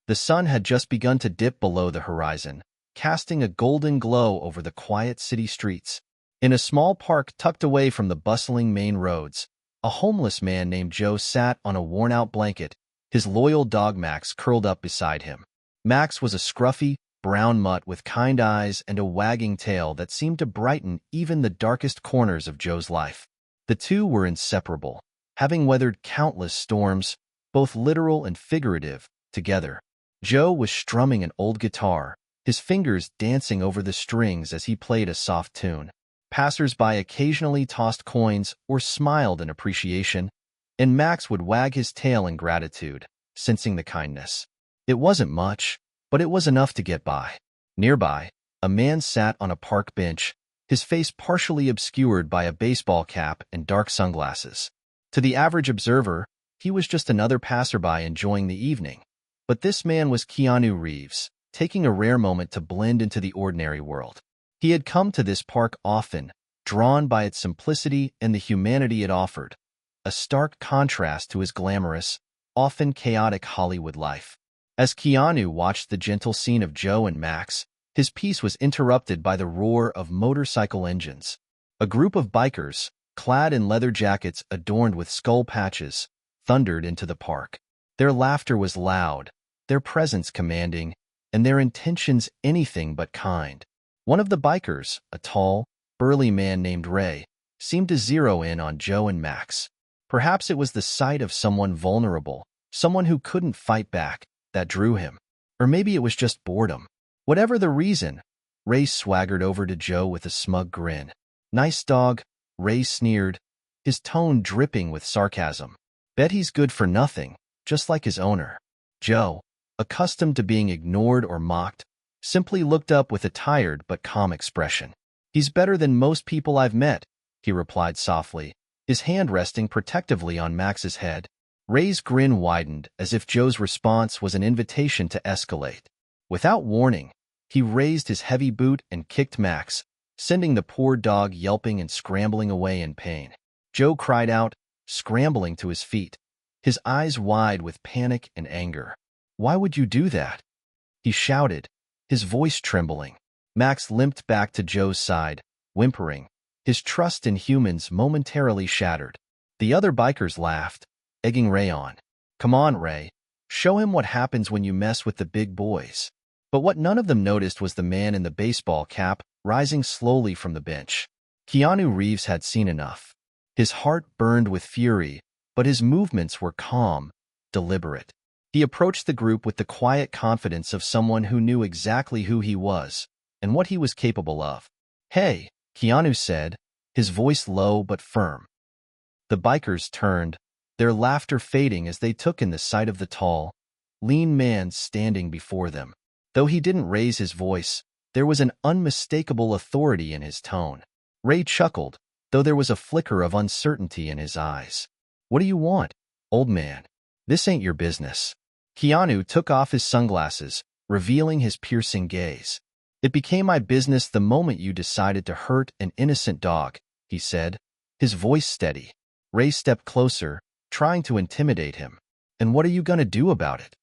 The sun had just begun to dip below the horizon, casting a golden glow over the quiet city streets. In a small park tucked away from the bustling main roads, a homeless man named Joe sat on a worn-out blanket, his loyal dog Max curled up beside him. Max was a scruffy, brown mutt with kind eyes and a wagging tail that seemed to brighten even the darkest corners of Joe's life. The two were inseparable, having weathered countless storms, both literal and figurative, together. Joe was strumming an old guitar, his fingers dancing over the strings as he played a soft tune. Passers-by occasionally tossed coins or smiled in appreciation, and Max would wag his tail in gratitude, sensing the kindness. It wasn't much, but it was enough to get by. Nearby, a man sat on a park bench, his face partially obscured by a baseball cap and dark sunglasses. To the average observer, he was just another passerby enjoying the evening. But this man was Keanu Reeves, taking a rare moment to blend into the ordinary world. He had come to this park often, drawn by its simplicity and the humanity it offered, a stark contrast to his glamorous, often chaotic Hollywood life. As Keanu watched the gentle scene of Joe and Max, his peace was interrupted by the roar of motorcycle engines. A group of bikers, clad in leather jackets adorned with skull patches, thundered into the park. Their laughter was loud, their presence commanding, and their intentions anything but kind. One of the bikers, a tall, burly man named Ray, seemed to zero in on Joe and Max. Perhaps it was the sight of someone vulnerable, someone who couldn't fight back, that drew him. Or maybe it was just boredom. Whatever the reason, Ray swaggered over to Joe with a smug grin. "Nice dog," Ray sneered, his tone dripping with sarcasm. "Bet he's good for nothing, just like his owner." Joe, accustomed to being ignored or mocked, simply looked up with a tired but calm expression. "He's better than most people I've met," he replied softly, his hand resting protectively on Max's head. Ray's grin widened as if Joe's response was an invitation to escalate. Without warning, he raised his heavy boot and kicked Max, sending the poor dog yelping and scrambling away in pain. Joe cried out, scrambling to his feet, his eyes wide with panic and anger. "Why would you do that?" he shouted, his voice trembling. Max limped back to Joe's side, whimpering, his trust in humans momentarily shattered. The other bikers laughed, egging Ray on. "Come on, Ray. Show him what happens when you mess with the big boys." But what none of them noticed was the man in the baseball cap rising slowly from the bench. Keanu Reeves had seen enough. His heart burned with fury, but his movements were calm, deliberate. He approached the group with the quiet confidence of someone who knew exactly who he was and what he was capable of. "Hey," Keanu said, his voice low but firm. The bikers turned, their laughter fading as they took in the sight of the tall, lean man standing before them. Though he didn't raise his voice, there was an unmistakable authority in his tone. Ray chuckled, though there was a flicker of uncertainty in his eyes. "What do you want, old man? This ain't your business." Keanu took off his sunglasses, revealing his piercing gaze. "It became my business the moment you decided to hurt an innocent dog," he said, his voice steady. Ray stepped closer, trying to intimidate him. "And what are you gonna do about it?"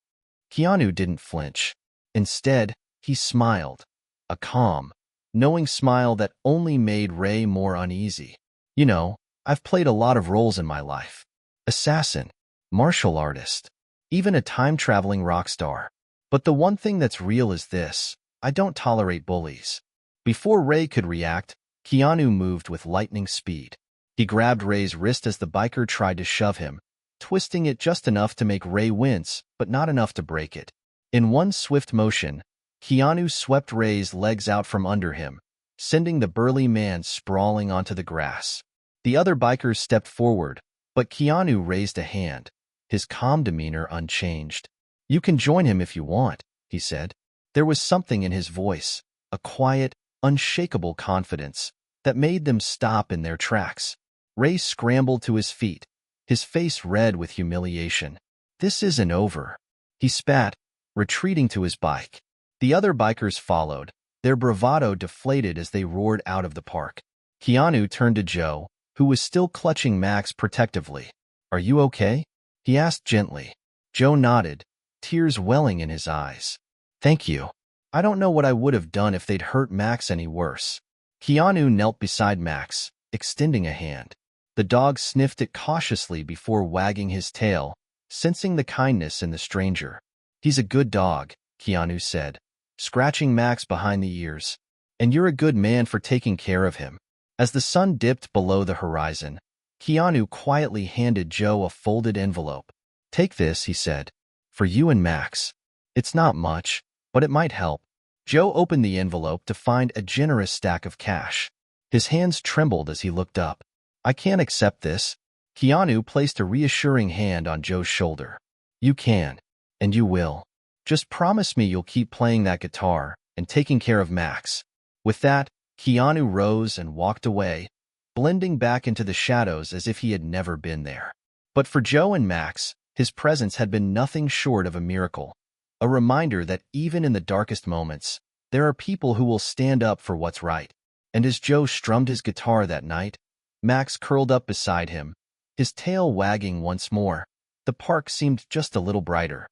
Keanu didn't flinch. Instead, he smiled, a calm, knowing smile that only made Ray more uneasy. "You know, I've played a lot of roles in my life. Assassin, martial artist, even a time-traveling rock star. But the one thing that's real is this: I don't tolerate bullies." Before Ray could react, Keanu moved with lightning speed. He grabbed Ray's wrist as the biker tried to shove him, twisting it just enough to make Ray wince, but not enough to break it. In one swift motion, Keanu swept Ray's legs out from under him, sending the burly man sprawling onto the grass. The other bikers stepped forward, but Keanu raised a hand, his calm demeanor unchanged. "You can join him if you want," he said. There was something in his voice, a quiet, unshakable confidence, that made them stop in their tracks. Ray scrambled to his feet, his face red with humiliation. "This isn't over," he spat, retreating to his bike. The other bikers followed, their bravado deflated as they roared out of the park. Keanu turned to Joe, who was still clutching Max protectively. "Are you okay?" he asked gently. Joe nodded, tears welling in his eyes. Thank you. I don't know what I would have done if they'd hurt Max any worse. Keanu knelt beside Max, extending a hand. The dog sniffed it cautiously before wagging his tail, sensing the kindness in the stranger. He's a good dog, Keanu said, scratching Max behind the ears. And you're a good man for taking care of him. As the sun dipped below the horizon, Keanu quietly handed Joe a folded envelope. Take this, he said, for you and Max. It's not much, but it might help. Joe opened the envelope to find a generous stack of cash. His hands trembled as he looked up. I can't accept this. Keanu placed a reassuring hand on Joe's shoulder. You can, and you will. Just promise me you'll keep playing that guitar and taking care of Max. With that, Keanu rose and walked away, blending back into the shadows as if he had never been there. But for Joe and Max, his presence had been nothing short of a miracle, a reminder that even in the darkest moments, there are people who will stand up for what's right. And as Joe strummed his guitar that night, Max curled up beside him, his tail wagging once more. The park seemed just a little brighter.